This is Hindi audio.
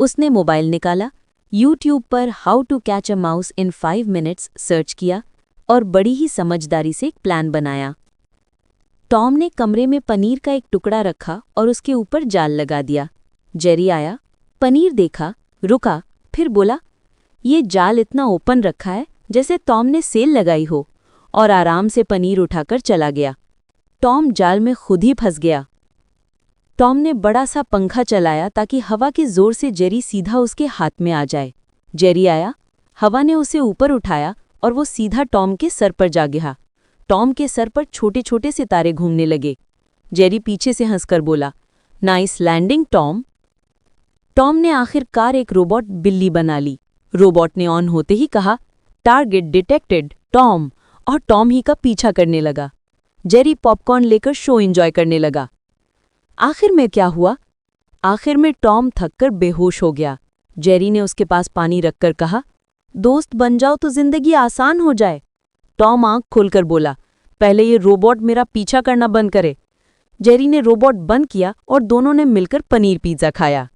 उसने मोबाइल निकाला, यूट्यूब पर how to catch a mouse in 5 minutes search किया और बड़ी ही समझदारी से एक प्लान बनाया। टॉम ने कमरे में पनीर का एक टुकड़ा रखा और उसके ऊपर जाल लगा दिया। जेरी आया, पनीर देखा, रुका, फिर बोला, ये जाल इतना ओपन रखा है जैसे टॉम ने सेल लगाई हो, और आराम से पनीर उठाकर चला गया। टॉम जाल में खुद ही फंस गया। टॉम ने बड़ा सा पंखा चलाया ताकि हवा के जोर से जेरी सीधा उसके हाथ में आ जाए। जेरी आया, हवा ने उसे ऊपर उठाया और वो सीधा टॉम के सर पर जा गिरा। टॉम के सर पर छोटे छोटे सितारे घूमने लगे। जेरी पीछे से हंसकर बोला, नाइस लैंडिंग टॉम। टॉम ने आखिरकार एक रोबोट बिल्ली बना ली। रोबोट ने ऑन होते ही कहा, टारगेट डिटेक्टेड टॉम, और टॉम ही का पीछा करने लगा। जेरी पॉपकॉर्न लेकर शो एंजॉय करने लगा। आखिर में क्या हुआ? आखिर में टॉम थककर बेहोश हो गया। जेरी ने उसके पास पानी रखकर कहा, दोस्त बन जाओ तो जिंदगी आसान हो जाए। टॉम आंख खोलकर बोला, पहले ये रोबोट मेरा पीछा करना बंद करे। जेरी ने रोबोट बंद किया और दोनों ने मिलकर पनीर पिज्जा खाया।